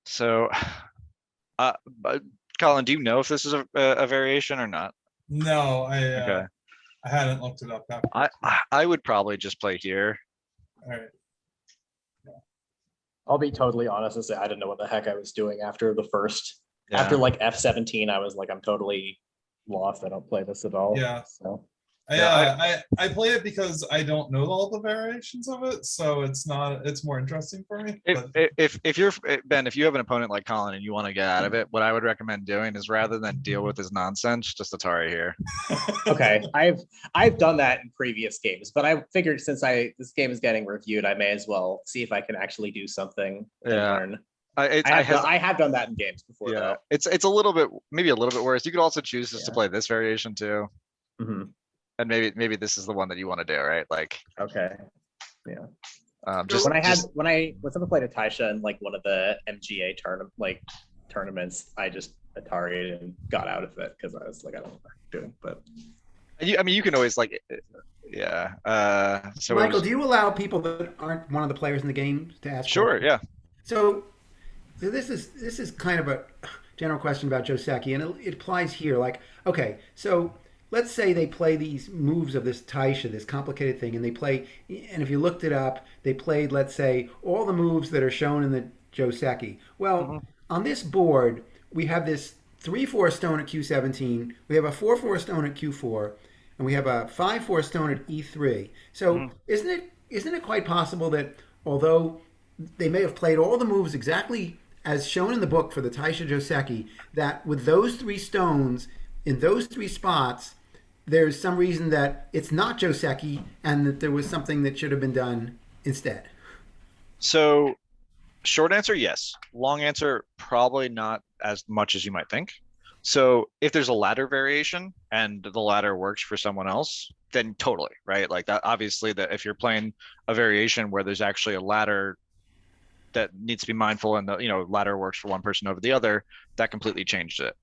So, but Colin, do you know if this is a variation or not? No, Okay. I hadn't looked it up after. I would probably just play here. All right. I'll be totally honest and say I didn't know what the heck I was doing after the first. Yeah. After like F17, I was like, I'm totally lost. I don't play this at all. Yeah. So I play it because I don't know all the variations of it, so it's more interesting for me. If you're Ben, if you have an opponent like Colin and you want to get out of it, what I would recommend doing is rather than deal with this nonsense, just Atari here. okay, I've done that in previous games, but I figured since this game is getting reviewed, I may as well see if I can actually do something and learn. I have done that in games before. Yeah, though. it's a little bit, maybe a little bit worse. You could also choose just to play this variation too. Mm-hmm. And maybe this is the one that you want to do, right? Like, okay, yeah. Just when I played a Taisha in like one of the MGA tournaments, I just Atari'd and got out of it because I was like, I don't know what I'm doing. But I mean, you can always like, yeah. So Michael, do you allow people that aren't one of the players in the game to ask? Sure, questions? yeah. So this is kind of a general question about Joseki, and it applies here. Like, okay, so let's say they play these moves of this Taisha, this complicated thing, and if you looked it up, they played, let's say, all the moves that are shown in the Joseki. Well, on this board, we have this 3/4 stone at Q17, we have a 4/4 stone at Q4, and we have a 5/4 stone at E3. So isn't it quite possible that although they may have played all the moves exactly as shown in the book for the Taisha Joseki, that with those 3 stones in those 3 spots, there's some reason that it's not Joseki and that there was something that should have been done instead? So short answer, yes. Long answer, probably not as much as you might think. So if there's a ladder variation and the ladder works for someone else, then totally, right? Like that, obviously that if you're playing a variation where there's actually a ladder that needs to be mindful and the ladder works for one person over the other, that completely changed it.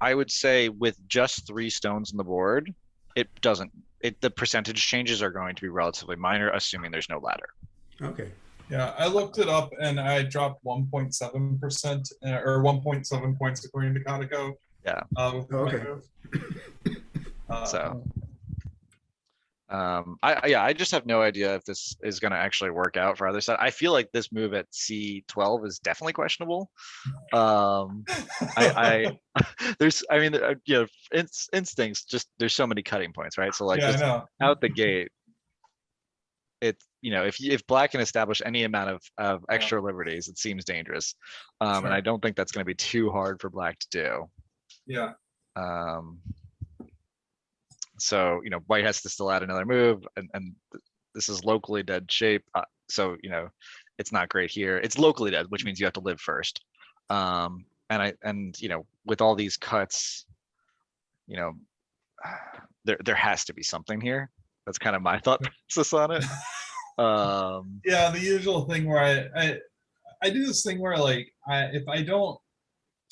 I would say with just 3 stones on the board, the percentage changes are going to be relatively minor, assuming there's no ladder. Okay. Yeah, I looked it up and I dropped 1.7% or 1.7 points according to Kotaku. Yeah. Okay. I just have no idea if this is going to actually work out for either side. I feel like this move at C12 is definitely questionable. Instincts, just there's so many cutting points, right? So like out the gate, it's if black can establish any amount of extra liberties, it seems dangerous. And I don't think that's going to be too hard for black to do. Yeah. So, white has to still add another move, and this is locally dead shape. So, it's not great here. It's locally dead, which means you have to live first. With all these cuts, there has to be something here. That's kind of my thought process on it. Yeah, the usual thing where I do this thing where like if I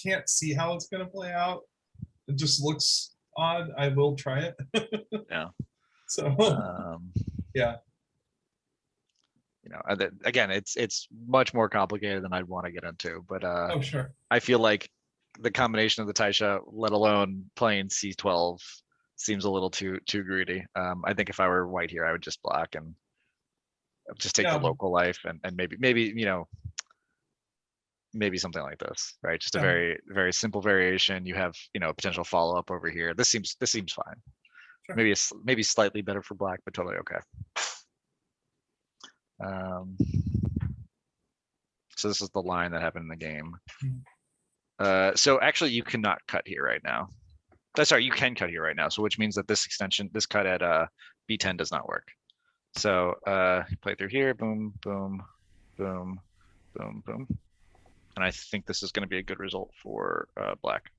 can't see how it's gonna play out, it just looks odd, I will try it. Yeah. So yeah. Again, it's much more complicated than I'd want to get into, but oh sure. I feel like the combination of the Taisha, let alone playing C12, seems a little too greedy. I think if I were white here, I would just block and just take the local life and maybe something like this, right? Just a very, very simple variation. You have, potential follow-up over here. This seems fine. Sure. Maybe slightly better for black, but totally okay. So this is the line that happened in the game. So actually you cannot cut here right now. Sorry, you can cut here right now. So which means that this cut at B10 does not work. So play through here, boom, boom, boom, boom, boom. And I think this is going to be a good result for black.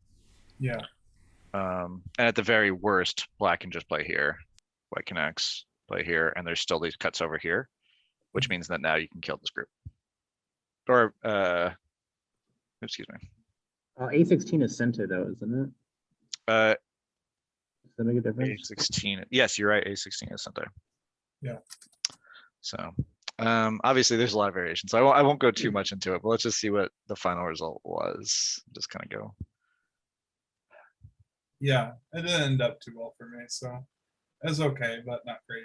Yeah. And at the very worst, black can just play here. White connects, play here, and there's still these cuts over here, which means that now you can kill this group. Or, excuse me. A16 is center though, isn't it? Does that make a difference? A16. Yes, you're right. A16 is center. Yeah. So, Obviously there's a lot of variation, so I won't go too much into it, but let's just see what the final result was. Just kind of go. Yeah, it didn't end up too well for me, so it was okay, but not great.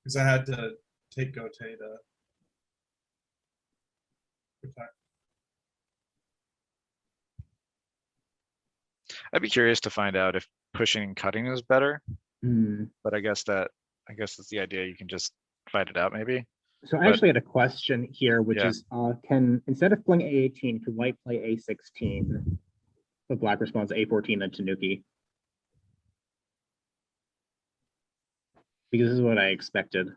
Because I had to take Gote to protect. I'd be curious to find out if pushing and cutting is better, but I guess that's the idea. You can just fight it out maybe. So I actually had a question here, which is, can, instead of playing A18, could white play A16? But black responds A14 then Tanuki. Because this is what I expected.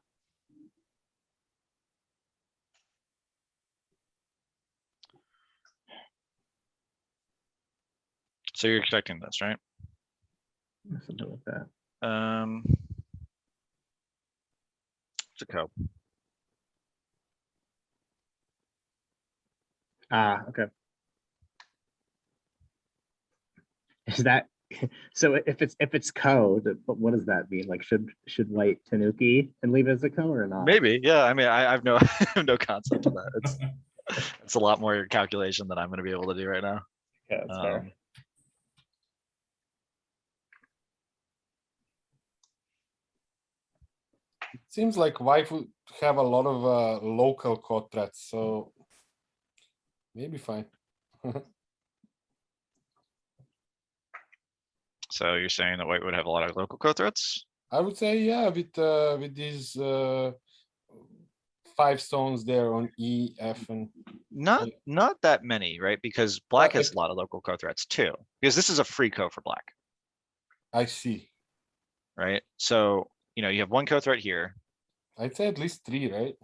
So you're expecting this, right? Something like that. It's a co. Ah, okay. Is that so? If it's code, but what does that mean? Like, should white Tanuki and leave it as a co or not? Maybe, yeah. I mean, I have no I have no concept of that. It's a lot more calculation than I'm going to be able to do right now. Yeah, that's fair. It seems like white would have a lot of local code threats, so maybe fine. So you're saying that white would have a lot of local code threats? I would say, yeah, with these 5 stones there on E, F, and not that many, right? Because black has a lot of local code threats too. Because this is a free code for black. I see. Right. So you have one code threat here. I'd say at least 3, right?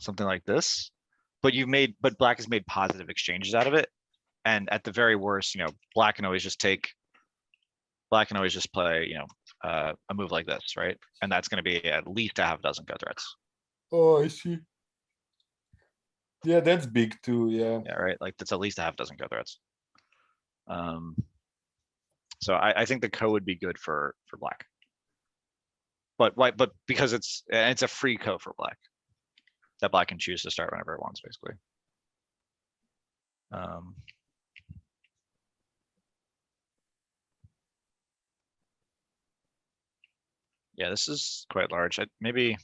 Something like this. But black has made positive exchanges out of it. And at the very worst, black can always just play, a move like this, right? And that's going to be at least a half dozen code threats. Oh, I see. Yeah, that's big too. Yeah. Yeah, right. Like that's at least a half dozen code threats. So I think the co would be good for black. But because it's a free co for black that black can choose to start whenever it wants, basically. Yeah, this is quite large. Maybe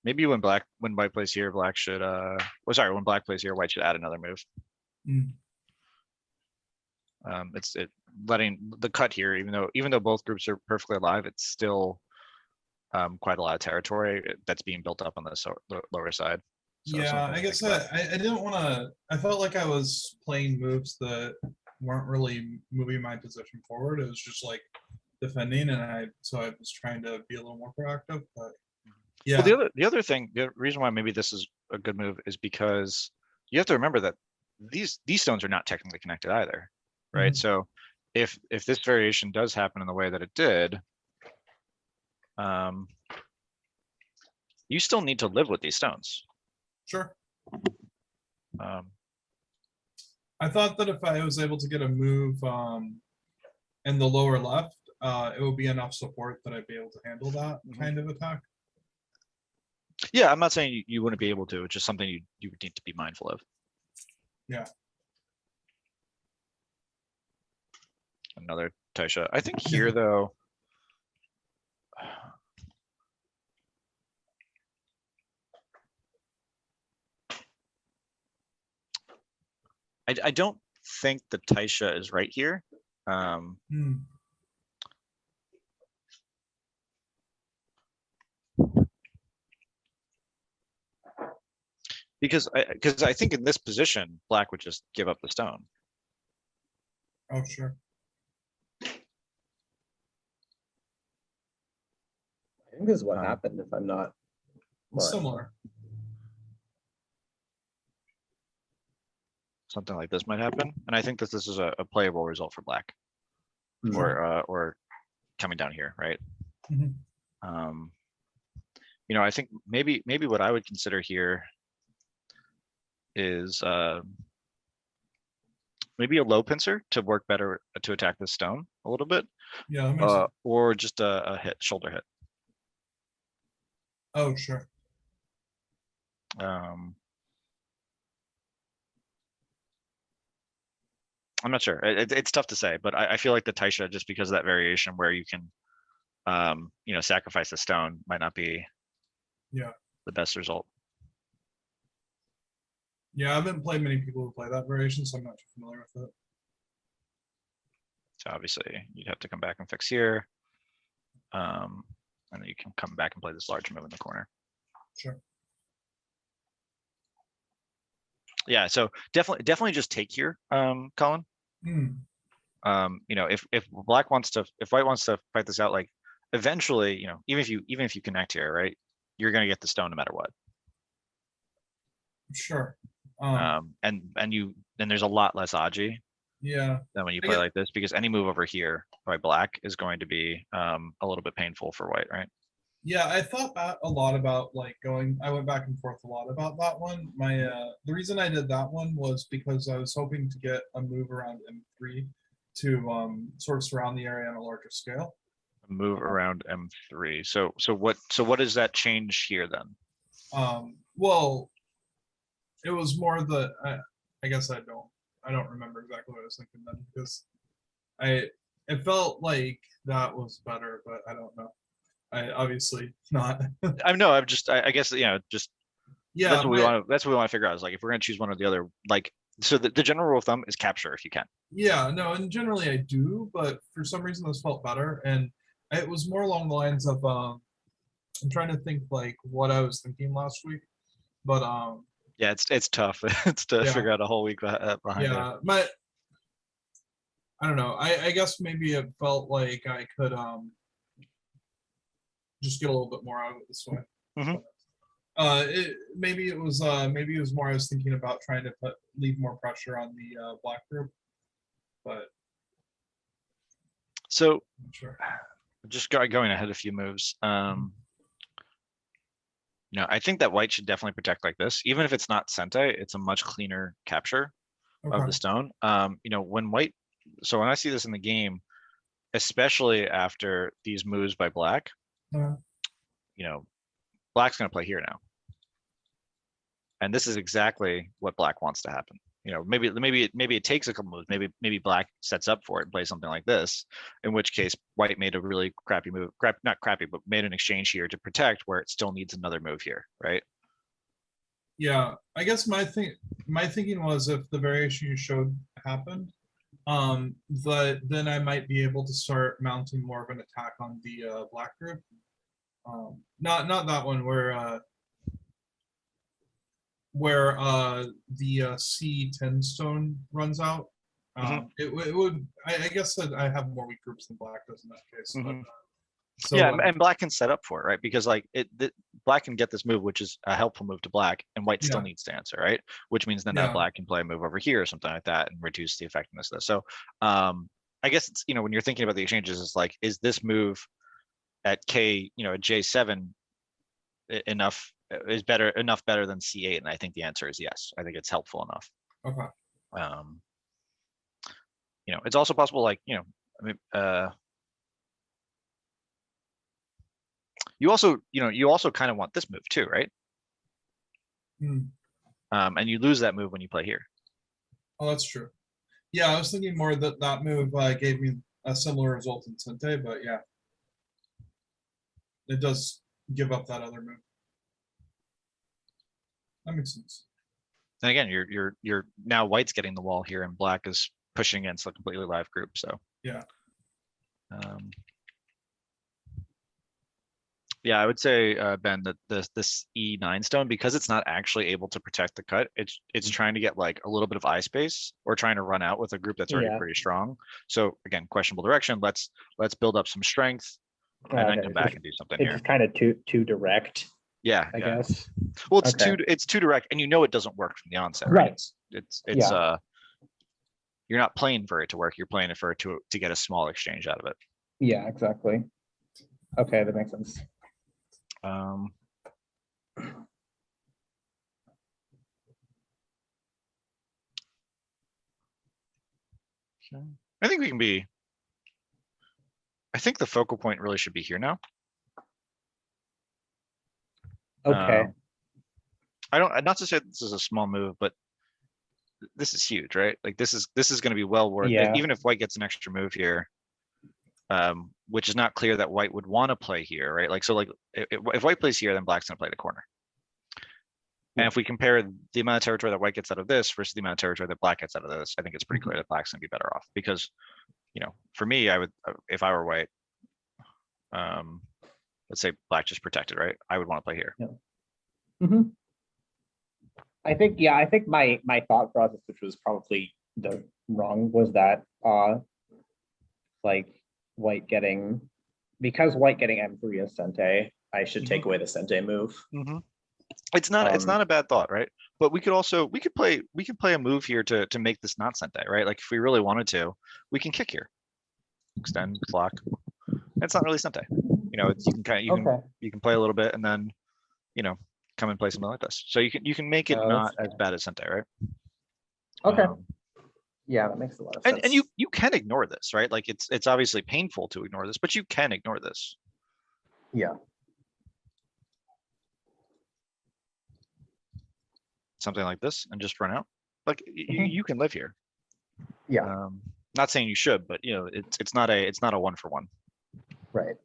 when white plays here, black should when black plays here, white should add another move. It's letting the cut here, even though both groups are perfectly alive, it's still quite a lot of territory that's being built up on the lower side. So yeah, I guess I didn't want to. I felt like I was playing moves that weren't really moving my position forward. It was just like defending, and so I was trying to be a little more proactive. But yeah, well, the other thing, the reason why maybe this is a good move is because you have to remember that these stones are not technically connected either, right? So if this variation does happen in the way that it did, you still need to live with these stones. Sure. I thought that if I was able to get a move in the lower left, it would be enough support that I'd be able to handle that kind of attack. Yeah, I'm not saying you wouldn't be able to. It's just something you would need to be mindful of. Yeah. Another Taisha. I think here though. I don't think the Taisha is right here. Because I think in this position, black would just give up the stone. Oh, sure. I think this is what happened, if I'm not similar. Something like this might happen, and I think that this is a playable result for black, or coming down here, right? I think maybe what I would consider here is maybe a low pincer to work better to attack the stone a little bit. Yeah, that makes sense. Or just a hit, shoulder hit. Oh, sure. I'm not sure. It's tough to say, but I feel like the Taisha, just because of that variation where you can, sacrifice the stone, might not be the best result. Yeah, I haven't played many people who play that variation, so I'm not too familiar with it. So obviously you'd have to come back and fix here. And then you can come back and play this large move in the corner. Sure. Yeah, so definitely just take here, Colin. If white wants to fight this out, like eventually, even if you connect here, right, you're gonna get the stone no matter what. Sure. And there's a lot less Aji than when you play like this, because any move over here by black is going to be a little bit painful for white, right? Yeah, I thought a lot about I went back and forth a lot about that one. The reason I did that one was because I was hoping to get a move around M3 to sort of surround the area on a larger scale. A move around M3. So what does that change here then? Well, it was more I guess I don't remember exactly what I was thinking then, because it felt like that was better, but I don't know. I obviously not. I guess just that's what we want to figure out, is like if we're gonna choose one or the other, like, so the general rule of thumb is capture if you can. Yeah, no, and generally I do, but for some reason this felt better, and it was more along the lines of I'm trying to think like what I was thinking last week, but yeah, it's tough. It's to figure out a whole week behind it. But I don't know. I guess maybe it felt like I could just get a little bit more out of it this way. Maybe it was more I was thinking about trying to leave more pressure on the black group, but so sure. Just going ahead a few moves. I think that white should definitely protect like this, even if it's not Sente. It's a much cleaner capture of the stone. When white, so when I see this in the game, especially after these moves by black, black's going to play here now, and this is exactly what black wants to happen. Maybe it takes a couple moves. Maybe black sets up for it and plays something like this, in which case white made a really crappy move, not crappy, but made an exchange here to protect where it still needs another move here, right? Yeah, I guess my thinking was, if the variation you showed happened, then I might be able to start mounting more of an attack on the black group. Not that one where the C10 stone runs out. It would, I guess that I have more weak groups than black does in that case. But, and black can set up for it, right? Because like black can get this move, which is a helpful move to black, and white still needs to answer, right? Which means then now black can play a move over here or something like that and reduce the effectiveness of this. So I guess it's, when you're thinking about the exchanges, it's like, is this move at K, at J7 enough better than C8? And I think the answer is yes. I think it's helpful enough. Okay. It's also possible, like, you also kind of want this move too, right? And you lose that move when you play here. Oh, that's true. Yeah, I was thinking more that move gave me a similar result in Sente, but yeah, it does give up that other move. That makes sense. And again, you're now white's getting the wall here, and black is pushing against a completely live group. So yeah. Yeah, I would say, Ben, that this E9 stone, because it's not actually able to protect the cut, it's trying to get like a little bit of eye space, or trying to run out with a group that's already pretty strong. So again, questionable direction. Let's build up some strength, and then come back and do something here. It's kind of too direct. Yeah, I guess. Well, it's too direct, and it doesn't work from the onset, right? It's you're not playing for it to work. You're playing it for it to get a small exchange out of it. Yeah, exactly. Okay, that makes sense. I think we can be. I think the focal point really should be here now. Okay. I don't. Not to say this is a small move, but this is huge, right? Like this is going to be well worth. Yeah. Even if white gets an extra move here, which is not clear that white would want to play here, right? Like so, like if white plays here, then black's going to play the corner. And if we compare the amount of territory that white gets out of this versus the amount of territory that black gets out of this, I think it's pretty clear that black's gonna be better off because, for me, I would, if I were white, let's say black just protected, right? I would want to play here. Yeah. I think my thought process, which was probably the wrong, was that like because white getting M3 is Sente, I should take away the Sente move. It's not a bad thought, right? But we could play a move here to make this not Sente, right? Like if we really wanted to, we can kick here, extend, block. It's not really Sente. You can play a little bit and then, come and play something like this. So you can make it not as bad as Sente, right? Okay. Yeah, that makes a lot of sense. And you can ignore this, right? Like it's obviously painful to ignore this, but you can ignore this. Yeah. Something like this and just run out. Like you can live here. Yeah. Not saying you should, but it's not a 1-for-1. Right.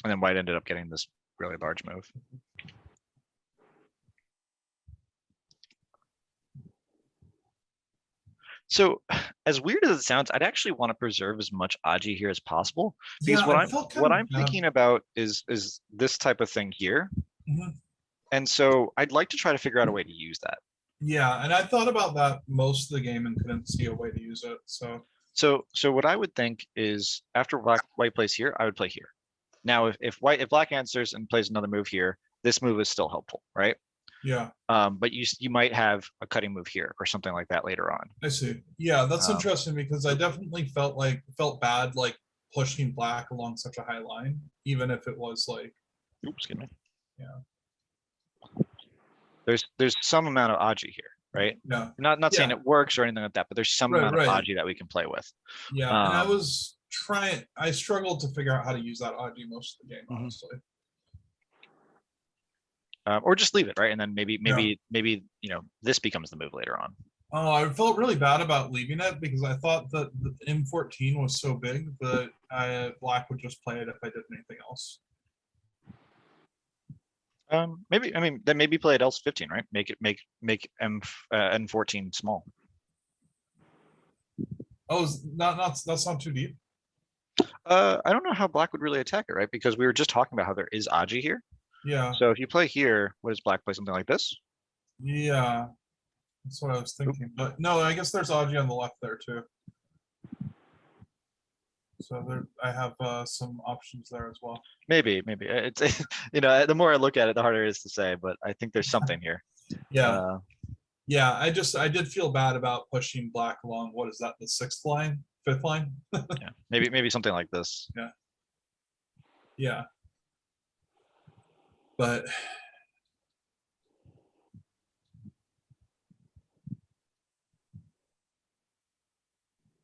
And then white ended up getting this really large move. So as weird as it sounds, I'd actually want to preserve as much Aji here as possible. Because what I'm thinking about is this type of thing here. And so I'd like to try to figure out a way to use that. Yeah, and I thought about that most of the game and couldn't see a way to use it. So what I would think is after white plays here, I would play here. Now if black answers and plays another move here, this move is still helpful, right? Yeah. But you might have a cutting move here or something like that later on. I see. Yeah, that's interesting because I definitely felt bad like pushing black along such a high line, even if it was like. Oops, excuse me. Yeah. There's some amount of Aji here, right? Yeah. Not saying it works or anything like that, but there's some amount of Aji that we can play with. Yeah, and I struggled to figure out how to use that Aji most of the game, honestly. Or just leave it, right? And then maybe this becomes the move later on. Oh, I felt really bad about leaving it because I thought that the M14 was so big that black would just play it if I did anything else. Maybe play it else 15, right? Make N14 small. Oh, that's not too deep. I don't know how black would really attack it, right? Because we were just talking about how there is Aji here. Yeah. So if you play here, what does black play? Something like this? Yeah, that's what I was thinking. But no, I guess there's Aji on the left there too. So I have some options there as well. Maybe it's the more I look at it, the harder it is to say. But I think there's something here. Yeah. Yeah, I did feel bad about pushing black along. What is that? The 6th line, 5th line? Yeah, maybe something like this. Yeah. Yeah. But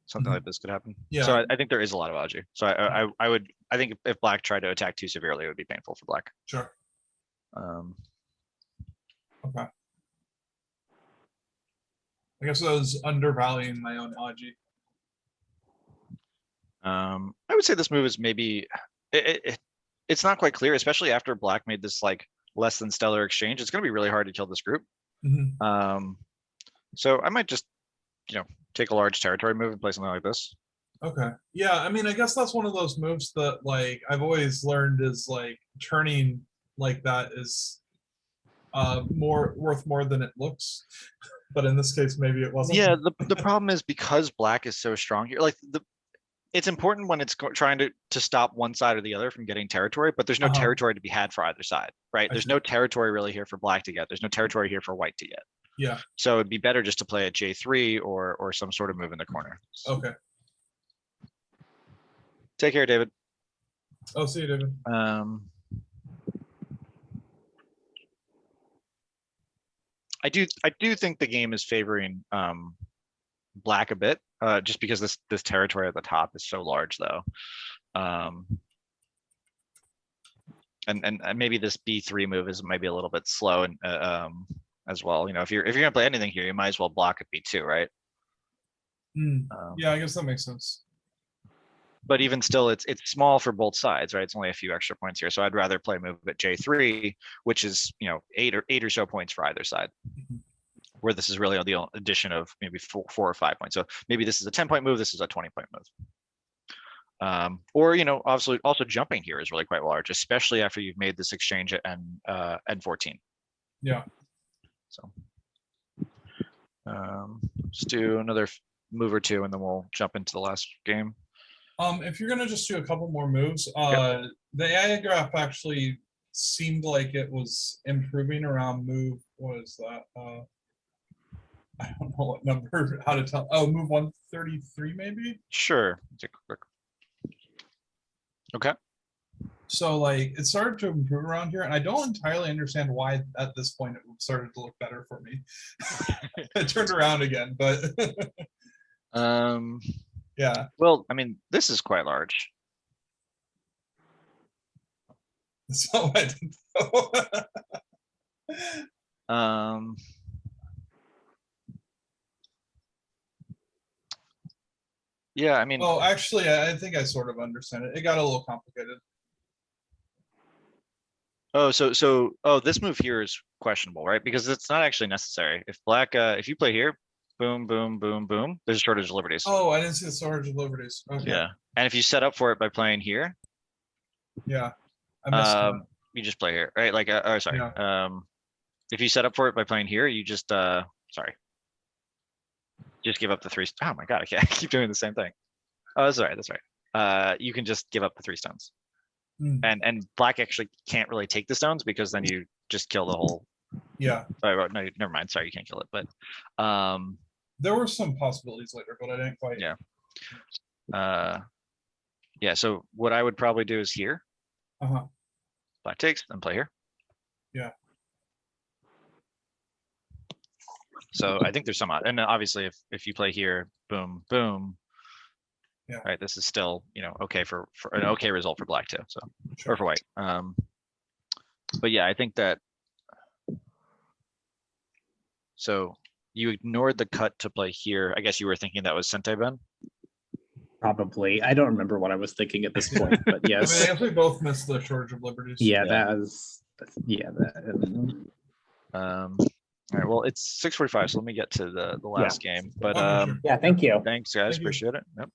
something like this could happen. Yeah. So I think there is a lot of Aji. So I think if black tried to attack too severely, it would be painful for black. Sure. Okay. I guess I was undervaluing my own Aji. I would say this move is maybe it's not quite clear, especially after black made this like less than stellar exchange. It's going to be really hard to kill this group. So I might just take a large territory move and play something like this. Okay. Yeah, I mean, I guess that's one of those moves that like I've always learned is like turning like that is worth more than it looks. But in this case, maybe it wasn't. Yeah, the problem is because black is so strong here, like it's important when it's trying to stop one side or the other from getting territory, but there's no territory to be had for either side, right? There's no territory really here for black to get. There's no territory here for white to get. Yeah. So it'd be better just to play a J3 or some sort of move in the corner. Okay. Take care, David. Oh, see you, David. I do think the game is favoring black a bit. just because this territory at the top is so large, though. And maybe this B3 move is maybe a little bit slow and as well. You know, if you're gonna play anything here, you might as well block at B2, right? Yeah, I guess that makes sense. But even still, it's small for both sides, right? It's only a few extra points here, so I'd rather play move at J3, which is, you know, eight or so points for either side. Where this is really the addition of maybe 4 or 5 points. So maybe this is a 10-point move, this is a 20-point move. Or, you know, obviously also jumping here is really quite large, especially after you've made this exchange at N14. Yeah. So let's do another move or two and then we'll jump into the last game. If you're gonna just do a couple more moves, the AI graph actually seemed like it was improving around move. What is that? I don't know what number, how to tell. Oh, move 133 maybe? Sure. Take a quick. Okay. So like it started to improve around here, and I don't entirely understand why at this point it started to look better for me. It turned around again, but yeah. Well, I mean, this is quite large. So I didn't know. Yeah, I mean. Oh, actually, I think I sort of understand it. It got a little complicated. Oh, this move here is questionable, right? Because it's not actually necessary. If black, if you play here, boom, boom, boom, boom, there's a shortage of liberties. Oh, I didn't see the shortage of liberties. Okay. Yeah, and if you set up for it by playing here, yeah, I missed that. You just play here, right? Like, sorry. Yeah. If you set up for it by playing here, you just, sorry, just give up the 3. Oh my god, I keep doing the same thing. Oh, that's all right. That's right. You can just give up the 3 stones. And black actually can't really take the stones because then you just kill the whole. Yeah. Oh, no, never mind. Sorry, you can't kill it. But there were some possibilities later, but I didn't quite. Yeah. Yeah. So what I would probably do is here. Black takes, then play here. Yeah. So I think there's some, and obviously if you play here, boom, boom. Yeah. Right. This is still, you know, okay for an okay result for black too. So, sure. or for white. But yeah, I think that. So you ignored the cut to play here. I guess you were thinking that was Sente Ben? Probably. I don't remember what I was thinking at this point, but yes. I mean, I guess we both missed the shortage of liberties. Yeah, that was, yeah. All right, well, it's 6:45, so let me get to the last game. But Okay, sure. Yeah, thank you. Thanks, guys. Thank you. Appreciate it. Yep.